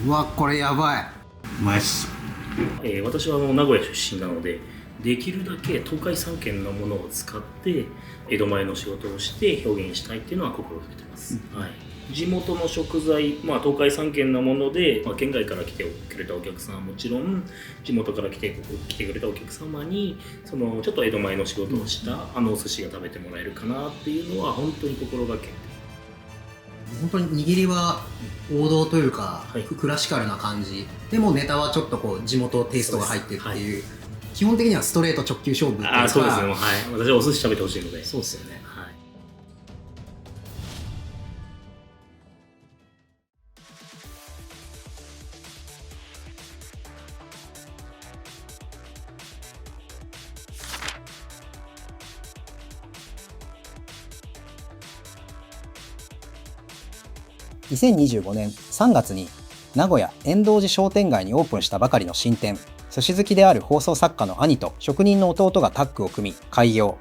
うわ、これやばい。うまいっす。私は名古屋出身なので、できるだけ東海3県のものを使って江戸前の仕事をして表現したいっていうのは心がけてます、はい、地元の食材、東海3県のもので、県外から来てくれたお客さんはもちろん、地元から来てくれたお客様にちょっと江戸前の仕事をしたお寿司が食べてもらえるかなっていうのは本当に心がけて。本当に握りは王道というか、はい、クラシカルな感じでもネタはちょっとこう地元テイストが入ってっていう、基本的にはストレート直球勝負っていうか。そうですね、はい、私はお寿司食べてほしいので。そうですよね、はい。2025年3月に名古屋円道寺商店街にオープンしたばかりの新店、寿司好きである放送作家の兄と職人の弟がタッグを組み開業。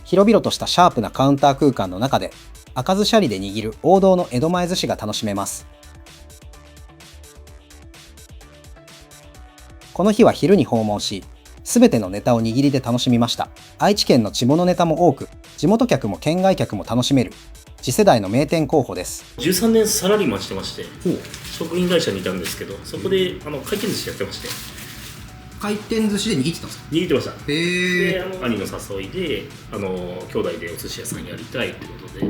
広々としたシャープなカウンター空間の中で開かずシャリで握る王道の江戸前寿司が楽しめます。この日は昼に訪問し、すべてのネタを握りで楽しみました。愛知県の地物ネタも多く、地元客も県外客も楽しめる次世代の名店候補です。13年サラリーマンしてまして、食品会社にいたんですけど、そこで回転寿司やってまして。回転寿司で握ってたんですか？握ってました。で、兄の誘いで兄弟でお寿司屋さんやりたいということで、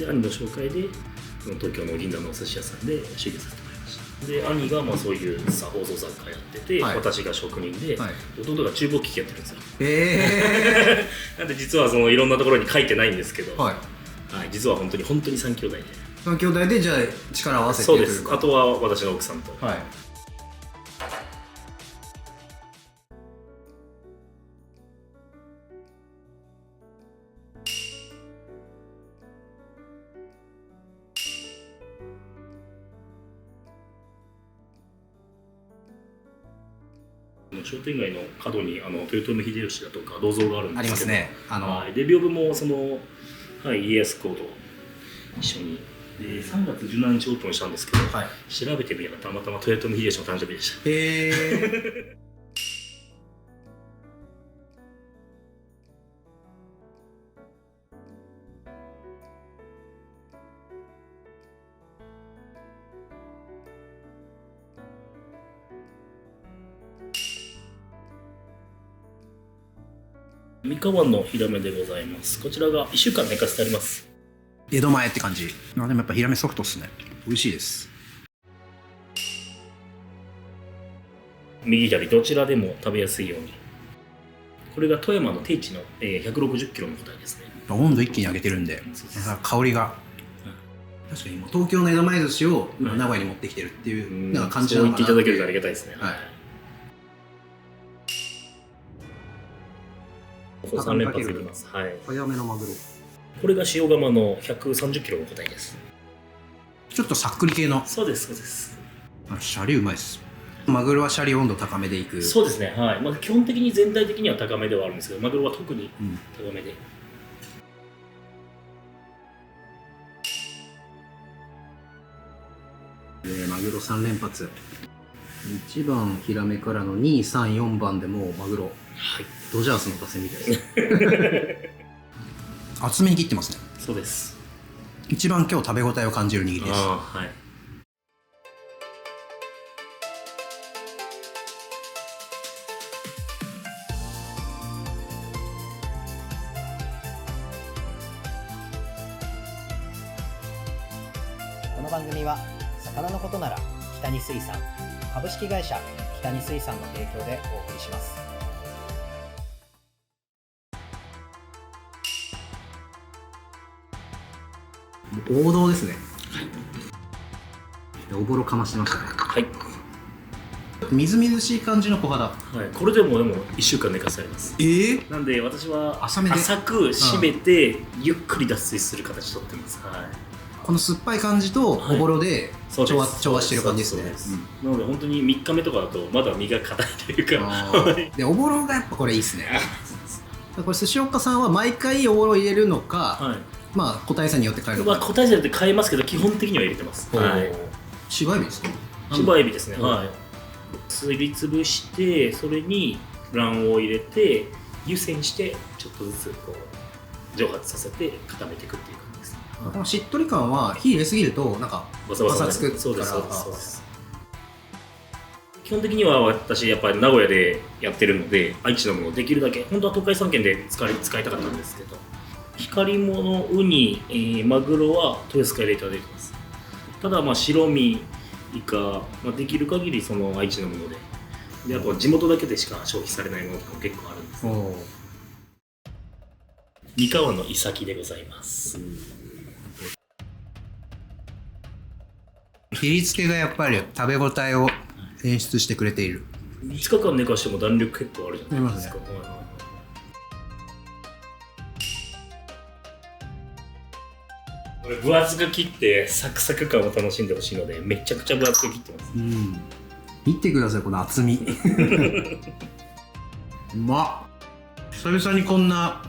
で兄の紹介で東京の銀座のお寿司屋さんで修行させてもらいました。で兄がそういう放送作家やってて、私が職人で、弟が厨房機器やってるんですよ。なんで実はいろんなところに書いてないんですけど、実は本当に3兄弟で。3兄弟でじゃあ力を合わせて。そうです。あとは私の奥さんと。商店街の角に豊臣秀吉だとか銅像があるんですけど、ありますね。で屏風も家康公と一緒にで3月17日オープンしたんですけど、調べてみればたまたま豊臣秀吉の誕生日でした。三河湾のヒラメでございます。こちらが1週間寝かせてあります。江戸前って感じ。でもやっぱヒラメソフトっすね。美味しいです。右左どちらでも食べやすいように。これが富山の定置の160キロの個体ですね。温度一気に上げてるんで、香りが。確かにもう東京の江戸前寿司を名古屋に持ってきてるっていうなんか感じなのかな。そう言っていただけるとありがたいですね。3連発できます。早めのマグロ。これが塩釜の130キロの個体です。ちょっとさっくり系の。そうです、そうです。シャリうまいです。マグロはシャリ温度高めでいく。そうですね、はい。基本的に全体的には高めではあるんですけど、マグロは特に高めで。マグロ3連発。1番ヒラメからの2、3、4番でもうマグロ。ドジャースの打線みたいです。厚めに切ってますね。そうです。一番今日食べ応えを感じる握りです。この番組は魚のことなら北に水産株式会社北に水産の提供でお送りします。王道ですね。おぼろかましてましたね。みずみずしい感じの小肌。これでも1週間寝かせられます。なんで私は浅く締めてゆっくり脱水する形とってます。この酸っぱい感じとおぼろで調和してる感じですね。なので本当に3日目とかだとまだ身が硬いというかでおぼろがやっぱこれいいですね。これ寿司岡さんは毎回おぼろ入れるのか、個体差によって変えるのか。個体差によって変えますけど基本的には入れてます。芝エビですか？芝エビですね、うんはい。すりつぶして、それに卵黄を入れて湯煎してちょっとずつこう蒸発させて固めていくっていう感じですね。このしっとり感は火入れすぎるとなんかバサバサパサつくから。そうですそうですそうです。基本的には私やっぱり名古屋でやってるので、愛知のものできるだけ本当は東海3県で使いたかったんですけど、光り物、ウニ、マグロは豊洲からいただいてます。ただまあ白身イカ、まあ、できる限りその愛知のもので、あとは地元だけでしか消費されないものとかも結構あるんですけど、三河のイサキでございます。切り付けがやっぱり食べ応えを演出してくれている。5日間寝かしても弾力結構あるじゃないですか。これ分厚く切ってサクサク感を楽しんでほしいので、めちゃくちゃ分厚く切ってます。見てくださいこの厚み。うまっ。久々にこんな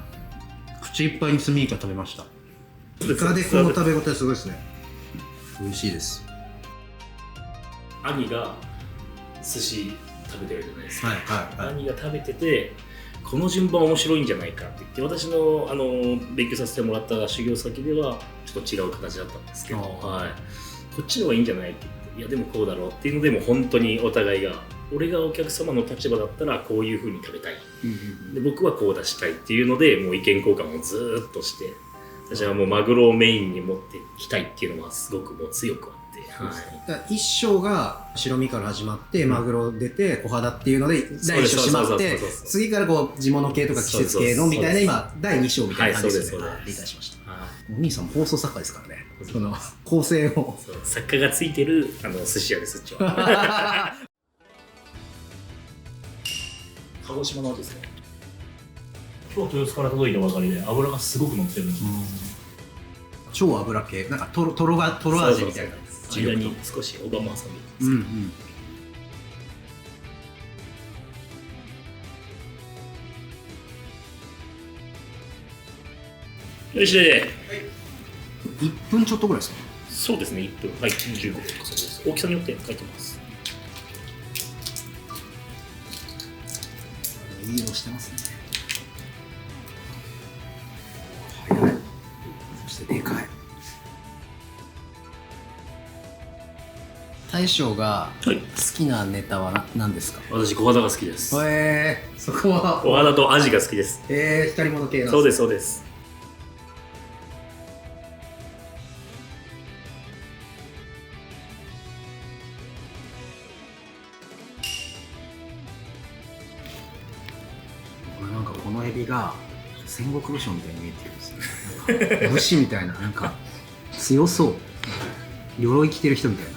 口いっぱいにスミイカ食べました。イカでこの食べ応えすごいですね。美味しいです。兄が寿司食べてるじゃないですか、はい。兄が食べてて、この順番面白いんじゃないかって言って、私の勉強させてもらった修行先ではちょっと違う形だったんですけど、はい、こっちの方がいいんじゃないって言って、いやでもこうだろうっていうので、もう本当にお互いが、俺がお客様の立場だったらこういう風に食べたい、で僕はこう出したいっていうので、もう意見交換をずーっとして、私はもうマグロをメインに持っていきたいっていうのはすごくもう強くあって、一章が白身から始まってマグロ出て小肌っていうので第一章閉まって、次からこう地物系とか季節系のみたいな今第2章みたいな感じですね。理解しました。お兄さんも放送作家ですからね。その構成を作家がついてる寿司屋です。うちは鹿児島のですね、今日豊洲から届いたばかりで脂がすごく乗ってるんです。超油系、なんかトロ味みたいな。間に少し小浜挟んでます。よしで、1分ちょっとぐらいですか？そうですね、1分、はい、15分です。大きさによって書いてます。いい色してますね。早い。そしてでかい。大将が好きなネタは何ですか？私、小肌が好きです。そこは小肌とアジが好きです。光り物系なんですか？そうです、そうです。なんかこのエビが戦国武将みたいに見えてるんですね。武士みたいな、なんか強そう。鎧着てる人みたいな。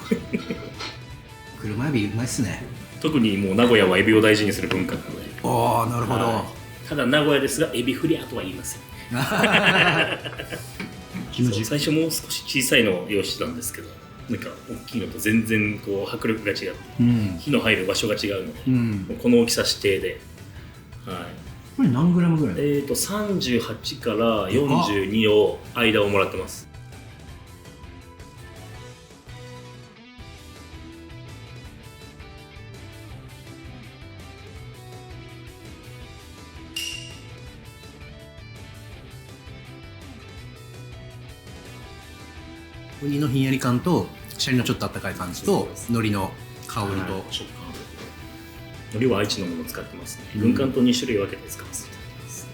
車エビうまいっすね。特にもう名古屋はエビを大事にする文化なので。ああ、なるほど。ただ名古屋ですが、エビフリアとは言いません。最初もう少し小さいのを用意してたんですけど、なんか大きいのと全然こう迫力が違って、火の入る場所が違うので、この大きさ指定で。これ何グラムぐらい？38から42を間をもらってます。ウニのひんやり感とシャリのちょっとあったかい感じと海苔の香りと食感。海苔は愛知のものを使ってますね。軍艦と2種類分けて使わせていただきます。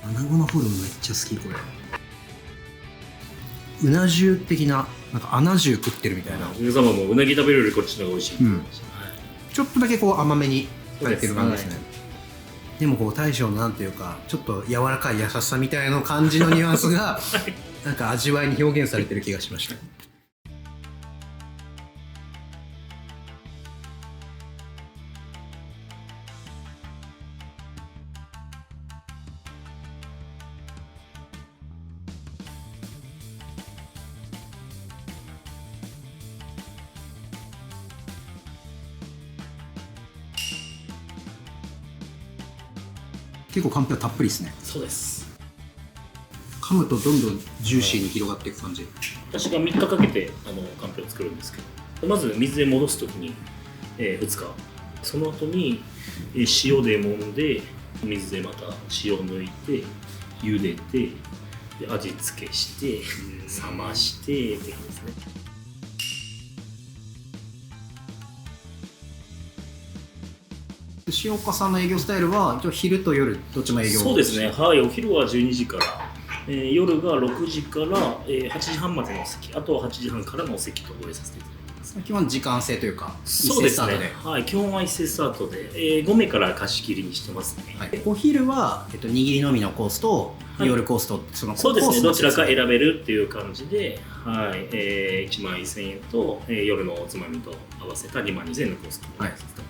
穴子のフォルムめっちゃ好きこれ。うな重的な、なんか穴重食ってるみたいな。皆様もうなぎ食べるよりこっちの方が美味しい。ちょっとだけこう甘めに入ってる感じですね。でもこう大将のなんていうかちょっと柔らかい優しさみたいな感じのニュアンスがなんか味わいに表現されてる気がしました。結構かんぴょうたっぷりですね。そうです。噛むとどんどんジューシーに広がっていく感じ。私が3日かけてかんぴょうを作るんですけど、まず水で戻すときに、2日、その後に塩で揉んで、水でまた塩抜いて茹でて、で味付けして冷ましてって感じですね。塩岡さんの営業スタイルは一応昼と夜どっちも営業？そうですね、はい。お昼は12時から、夜が6時から、8時半までのお席、あとは8時半からのお席とご用意させていただきます。基本時間制というか、そうですね、はい、基本は一斉スタートで、5名から貸し切りにしてますね。はい、お昼は、握りのみのコースと、はい、夜コースと、そうですね、どちらか選べるっていう感じで、はい、1万1000円と、夜のおつまみと合わせた2万2000円のコースとなってますね。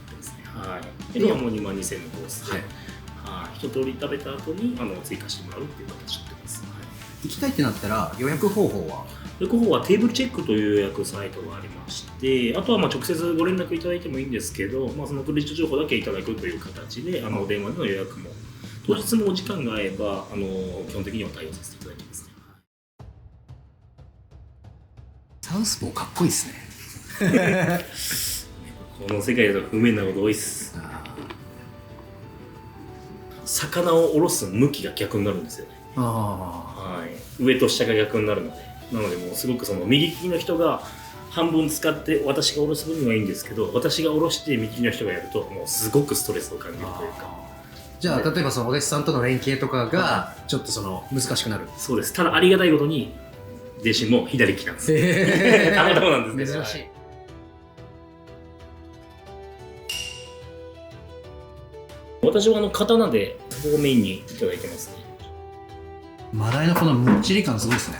はい、でも2万2000円のコースで、はい、一通り食べた後に追加してもらうっていう形になってます。はい、行きたいってなったら予約方法は？予約方法はテーブルチェックという予約サイトがありまして、あとは直接ご連絡いただいてもいいんですけど、そのクレジット情報だけいただくという形で電話での予約も当日もお時間が合えば基本的には対応させていただいてますね。サウスポーかっこいいですねこの世界だと不便なこと多いっす。魚をおろす向きが逆になるんですよね。はい、上と下が逆になるので、なのでもうすごく右利きの人が半分使って私がおろす分にはいいんですけど、私がおろして右利きの人がやるともうすごくストレスを感じるというか。じゃあ例えばお弟子さんとの連携とかがちょっと難しくなる？そうです。ただありがたいことに弟子も左利きなんです。たまたまなんですけど。珍しい。私は刀でここをメインにいただいてますね。マダイのこのむっちり感すごいですね。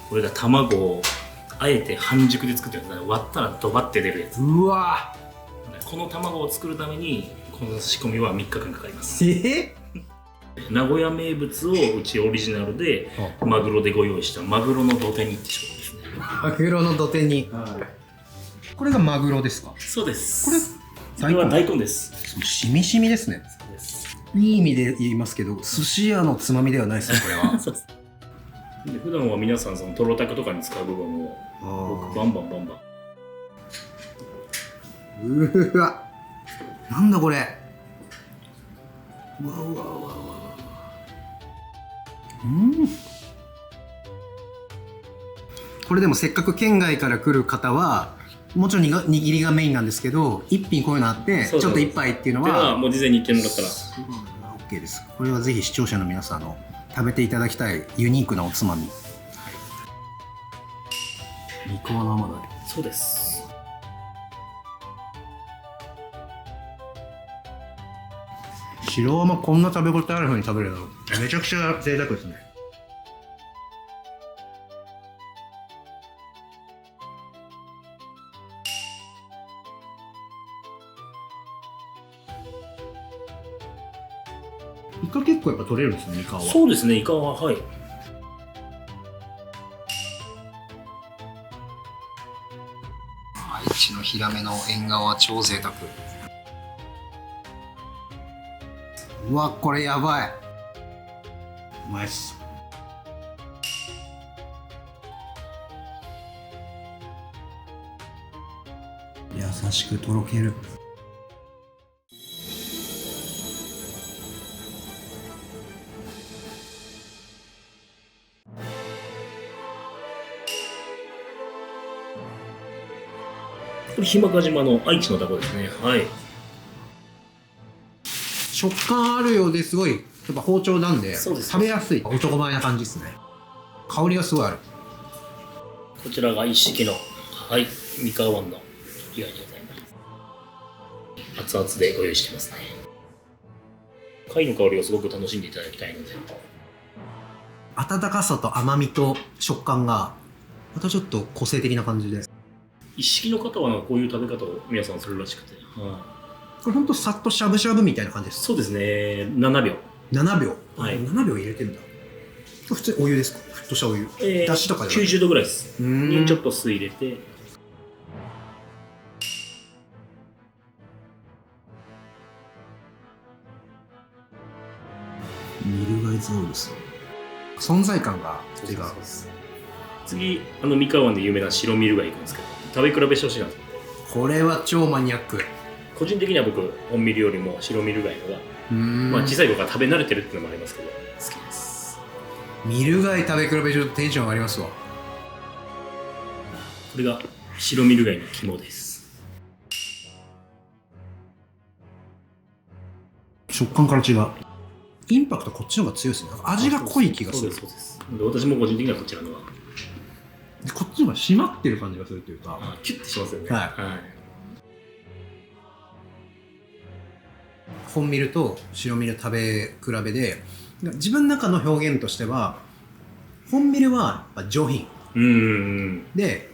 これが卵をあえて半熟で作ってるんですね。割ったらドバって出るやつ。うわ、この卵を作るためにこの仕込みは3日間かかります。名古屋名物をうちオリジナルでマグロでご用意したマグロの土手煮って仕込みですね。マグロの土手煮、これがマグロですか？そうです。これは大根です。しみしみですね。そうです。いい意味で言いますけど、寿司屋のつまみではないですね、これは。そうです。で普段は皆さんトロタクとかに使う部分を僕バンバンうわ、なんだこれ。うわうわうわうわ。これでもせっかく県外から来る方はもちろん握りがメインなんですけど、一品こういうのあってちょっと一杯っていうのはもう事前に言ってもらったら OK です。これはぜひ視聴者の皆さん食べていただきたいユニークなおつまみ。三河の甘鯛。そうです。白甘こんな食べ応えある風に食べれるのめちゃくちゃ贅沢ですね。イカ結構やっぱ取れるんですね、イカは。そうですね、イカは、はい。愛知のヒラメの縁側は超贅沢。うわ、これやばい。うまいっす。優しくとろける。これ日間賀島の愛知のタコですね。はい。食感あるようですごいやっぱ包丁なんでそうです食べやすい男前な感じですね。香りがすごいある。こちらが一式のはい三河湾の被害でございます。熱々でご用意してますね。貝の香りをすごく楽しんでいただきたいので、温かさと甘みと食感がまたちょっと個性的な感じで、一式の方はこういう食べ方を皆さんするらしくて、これほんとさっとしゃぶしゃぶみたいな感じです。そうですね。7秒。7秒、はい、7秒入れてるんだ。普通にお湯ですか？沸騰したお湯、だしとかで90度ぐらいです。にちょっと酢入れて、そうですよ。存在感が違う。次三河湾で有名な白ミル貝いくんですけど、食べ比べしてほしいなと。これは超マニアック。個人的には僕本ミルよりも白ミル貝のが、まあ小さい頃から食べ慣れてるっていうのもありますけど好きです。ミル貝食べ比べちょっとテンション上がりますわ。これが白ミル貝の肝です。食感から違う。インパクトこっちの方が強いですね。味が濃い気がする。そうです。で私も個人的にはこちらのはこっちの方が締まってる感じがするというか、キュッてしますよね。はい。本ミルと白ミル食べ比べで、自分の中の表現としては、本ミルは上品。で、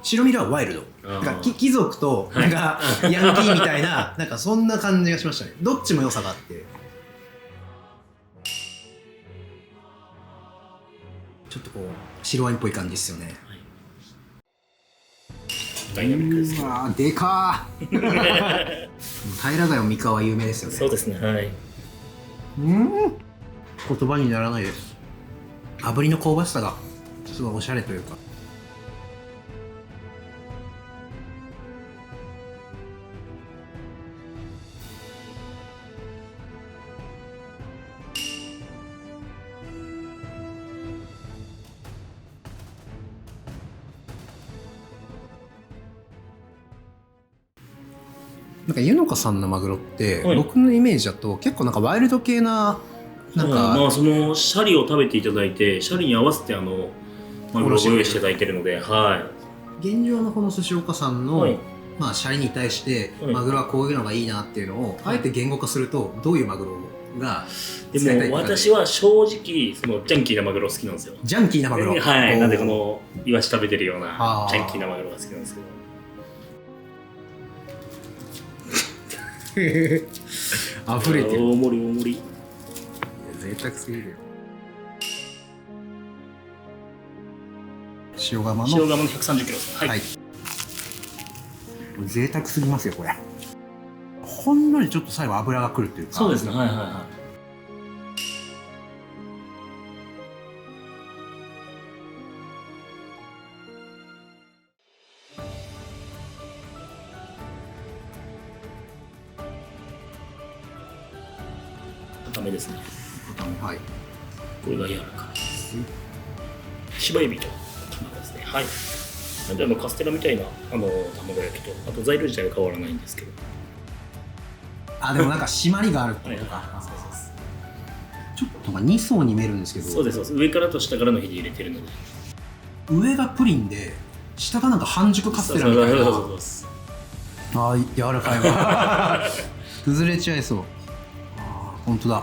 白ミルはワイルド。なんか貴族となんかヤンキーみたいな、なんかそんな感じがしましたね。どっちも良さがあって。ちょっとこう白ワインっぽい感じですよね。ダイナミックです。うわーでかー平貝は三河は有名ですよね。そうですね。はい。言葉にならないです。炙りの香ばしさがすごいおしゃれというか。なんか湯の花さんのマグロって、はい、僕のイメージだと結構なんかワイルド系ななんか、まあそのシャリを食べていただいて、シャリに合わせてマグロをご用意していただいているので、はい。現状のこの寿司岡さんの、はい、まあシャリに対して、はい、マグロはこういうのがいいなっていうのを、はい、あえて言語化するとどういうマグロがでも私は正直そのジャンキーなマグロ好きなんですよ。ジャンキーなマグロ、はい。なんでこのイワシ食べてるようなジャンキーなマグロが好きなんですけど。溢れてる。大盛り大盛り。贅沢すぎるよ。塩釜の130キロです。はい。贅沢すぎますよこれ。ほんのりちょっと最後油がくるっていうか。そうですね。はいはいはい。固めですね。はい。これが柔らかいです。芝エビと卵ですね。はい。なんでカステラみたいな卵焼きと、あと材料自体は変わらないんですけど。でもなんか締まりがあるってことか。ちょっと2層に見えるんですけど。そうです。上からと下からの火で入れてるので。上がプリンで下がなんか半熟カステラみたいな。柔らかいわ。崩れちゃいそう。本当だ。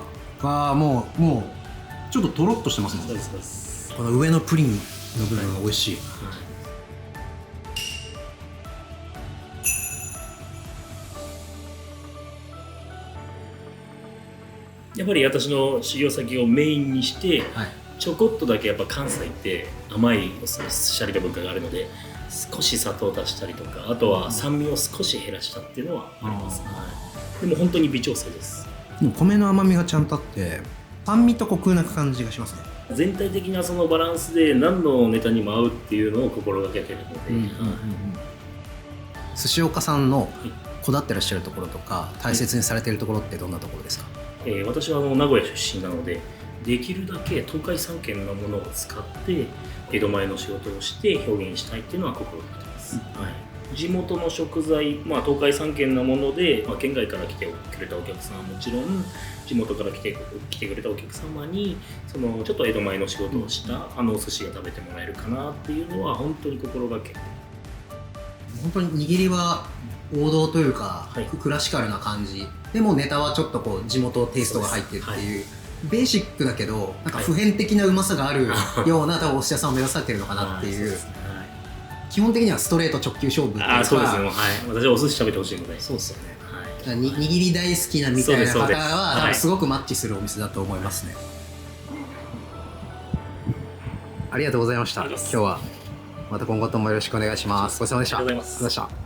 もうちょっととろっとしてますもん。そうです。この上のプリンの部分が美味しい。やっぱり私の修行先をメインにして、ちょこっとだけやっぱ関西って甘いシャリの文化があるので、少し砂糖を足したりとか、あとは酸味を少し減らしたっていうのはあります。でも本当に微調整です。米の甘みがちゃんとあって酸味とコクな感じがしますね。全体的なそのバランスで何のネタにも合うっていうのを心がけてるので、寿司岡さんのこだわってらっしゃるところとか大切にされているところってどんなところですか？私は名古屋出身なので、できるだけ東海3県のものを使って江戸前の仕事をして表現したいっていうのは心がけてます。地元の食材、東海3県のもので、県外から来てくれたお客さんはもちろん、地元から来てくれたお客様にちょっと江戸前の仕事をしたお寿司が食べてもらえるかなっていうのは本当に心がけ。本当に握りは王道というか、クラシカルな感じでもネタはちょっとこう地元テイストが入ってるっていう、ベーシックだけどなんか普遍的なうまさがあるような多分お寿司屋さんを目指されてるのかなっていう。基本的にはストレート直球勝負っていうか。そうですね。私はお寿司食べてほしいので。そうですよね。握り大好きなみたいな方は多分すごくマッチするお店だと思いますね。ありがとうございました。今日はまた今後ともよろしくお願いします。ごちそうさまでした。ありがとうございました。